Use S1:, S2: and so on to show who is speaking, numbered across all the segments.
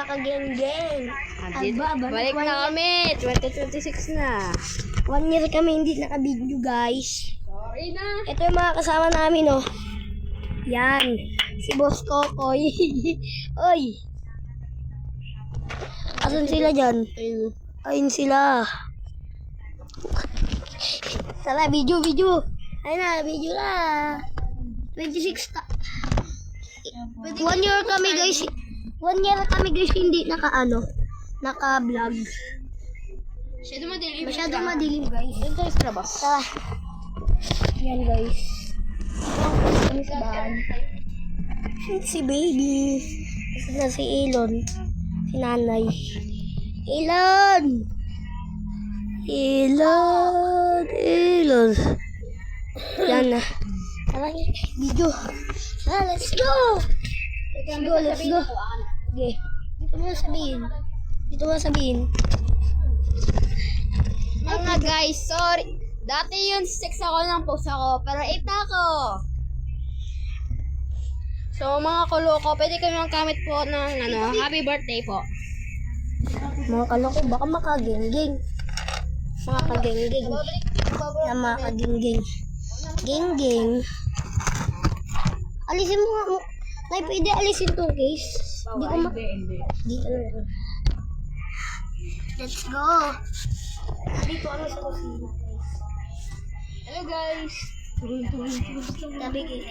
S1: ka-geng-geng.
S2: Balik na kami. 2026 na.
S1: 1 year kami hindi naka-video, guys.
S2: Sorry na.
S1: Ito yung mga kasama namin, oh. Yan. Si Boss Kokoy. Oy. Asan sila dyan? Ayun sila. Tara, video. Ayun na, video na. 26 ta. 1 year kami, guys. 1 year kami, guys, hindi naka-vlog. Masyado madilim, guys.
S2: Doon tayo sa labas.
S1: Tara. Yan, guys. Kami sa bahay. Si baby. Ito na si Elon. Si nanay. Elon! Yan na. Tara, video. Tara, let's go! Let's go. Okay. Dito mo sabihin.
S2: Mga guys, sorry. Dati yun 6 ako ng post ako, pero 8 na ako. So mga kuloko, pwede kayo magkamit po ng happy birthday po.
S1: Mga kaloko, baka makagenggeng. Mga kagenggeng. Yan, mga kagenggeng. Genggeng. Alisin mo nga. Nay, pwede alisin to, guys. Hindi ko Let's go. Dito kami sa kusina.
S2: Hello guys.
S1: Tabi kayo.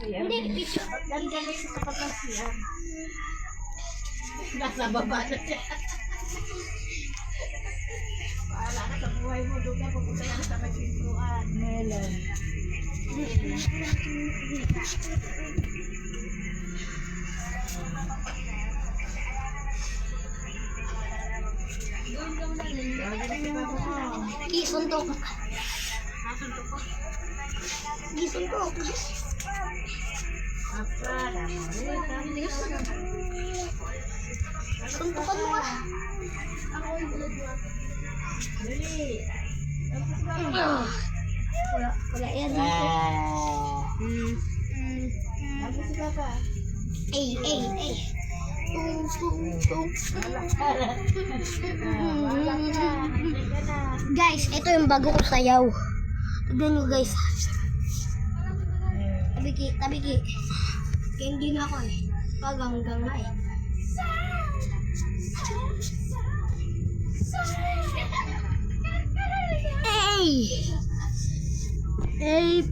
S1: Hindi, picture. Dali sa kapatasiyan.
S2: Nasa baba na siya. Paala na sa buhay mo. Doon ka pupunta yan sa pagpintuan. Melon.
S1: Gisuntok. Gisuntok. Suntukan mo ah. Wala yan dito. Ay. Guys, ito yung bago ko sayaw. Tignan nyo, guys. Tabiki. Geng ako eh. Paganggang na eh.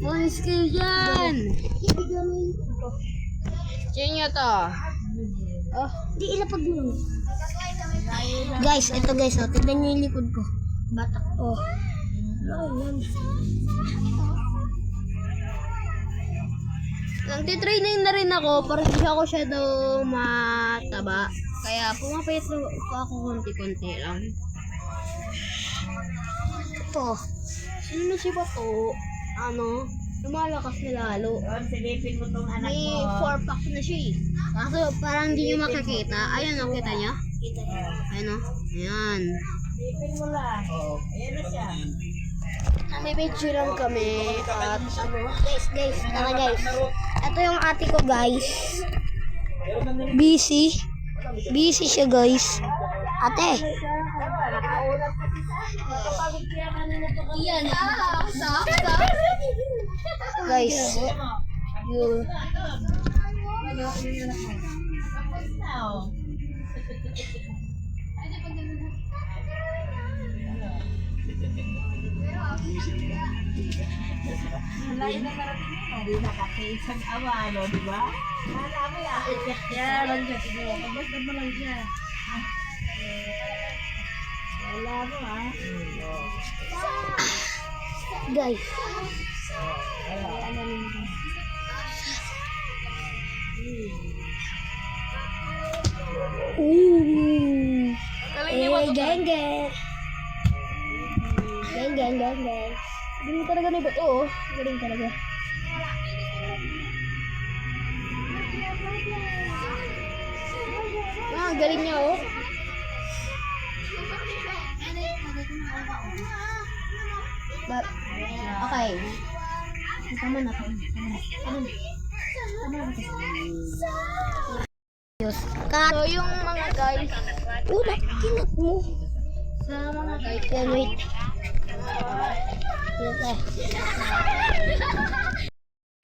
S2: Points kayo dyan. Chinyo to.
S1: Di ilapag mo. Guys, ito guys, oh. Tignan nyo yung likod ko. Batak to.
S2: Nagtitraining na rin ako para hindi ako shadow mataba. Kaya pumapayat ako konti-konti lang.
S1: Ito.
S2: Sino na si Bato? Lumalakas na lalo.
S3: Silipin mo tong anak
S2: May
S3: mo.
S2: 4-pack na siya eh. Kaso parang hindi nyo makikita. Ayun o, kita nyo? Ayun o. Ayan.
S3: Silipin mo lang. Ayan na siya.
S2: May picture lang kami. At
S1: Guys, tara guys. Ito yung ate ko, guys. Busy siya, guys. Ate.
S2: yan.
S1: Guys. You.
S3: Layo na marating mo. Hindi nakakaisang awalo, di ba? Kala mo yan. Kaya lang siya siguro. Basta mo lang siya. Wala mo ah.
S1: Guys. Gang.
S2: Galing talaga na Bato oh.
S1: Galing talaga.
S2: Galing niya oh.
S1: Okay. Tama na. Diyos. Cut.
S2: So, yung mga guys,
S1: Kinat mo.
S2: sa mga guys,
S1: Yan, wait. Yan tayo.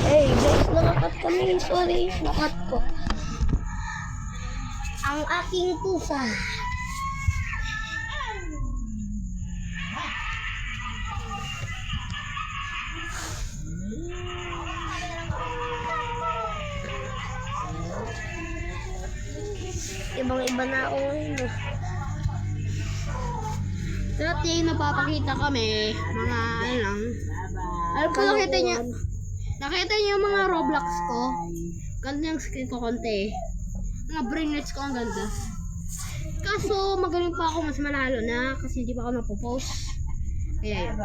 S1: Hey, guys, nakakat kami. Sorry, nakat ko. Ang aking pusa. Ibang-iba na ako ngayon.
S2: dati napapakita kami, mga ano lang. Alam ko, nakita niyo yung mga Roblox ko. Ganda yung skin ko konti. Mga brainlets ko ang ganda. Kaso, magaling pa ako mas malalo na kasi hindi pa ako napopost. Kaya yun.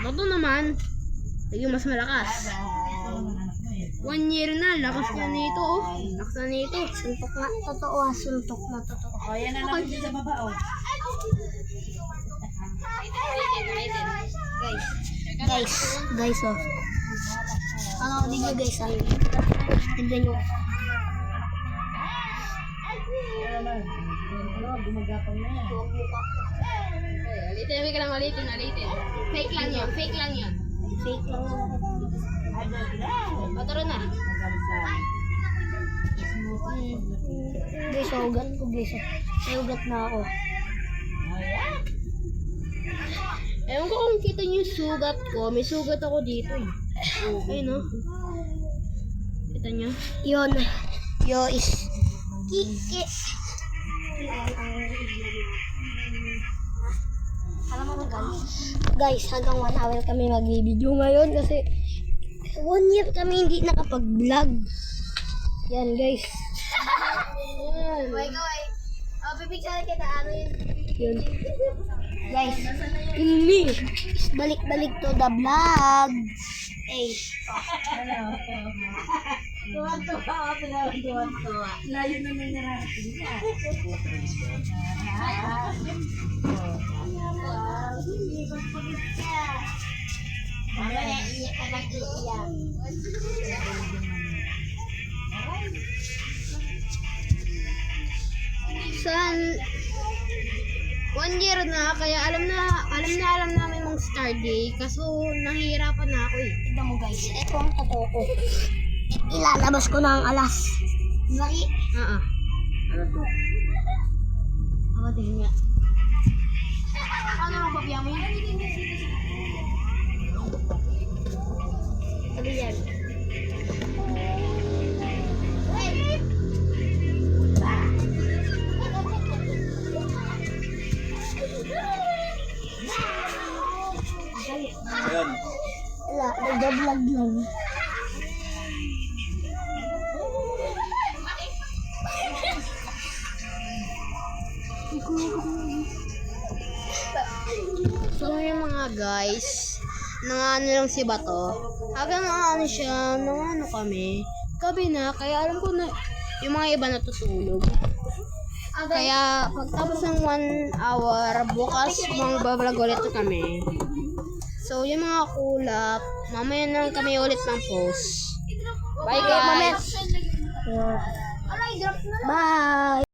S2: Ito naman, naging mas malakas. 1 year na, lakas na nito oh. Lakas na nito.
S1: Suntok na. Totoo ha, suntok na totoo.
S3: O, yan na naman dyan sa baba, oh.
S1: Guys, oh. Ano, hindi nyo guys, ah. Tignan nyo.
S3: Gumagapang na yan.
S2: Alitin, wait ka lang, alitin. Fake lang yun.
S1: Fake lang naman.
S2: Pataro na.
S1: Guys, ugat ko guys. May ugat na ako.
S2: Ewan ko kung kita niyo yung sugat ko. May sugat ako dito eh. Ayun no. Kita niyo?
S1: Yun. Yo is Kiki. Alam mo guys, hanggang 1 hour kami mag-video ngayon kasi 1 year kami hindi nakapag-vlog. Yan guys. Yan.
S2: Pipicture kita, ano yun?
S1: Yun. Guys, ini balik-balik to the vlog. Hey.
S3: Tuwan-tuwa, tuwan-tuwa. Layo na may narating niya.
S1: Mamaya iyak ka na iyak.
S2: Saan? 1 year na, kaya alam namin mong start day. Kaso nahihirapan na ako eh.
S1: Tignan mo guys, ito ang totoo ko. Ilalabas ko na ang alas. Laki.
S2: Ano to?
S1: Ako din nga.
S2: Ano ang papya mo yan?
S1: Sabi yan.
S4: Ayan.
S1: Wala, nagda-vlog lang.
S2: So yung mga guys, nangano lang si Bato. Hanggang nangano siya, nangano kami. Gabi na, kaya alam ko na yung mga iba natutulog. Kaya pagtapos ng 1 hour, bukas magbablog ulit kami. So yung mga kulap, mamaya na lang kami ulit ng post. Bye guys!
S1: Bye!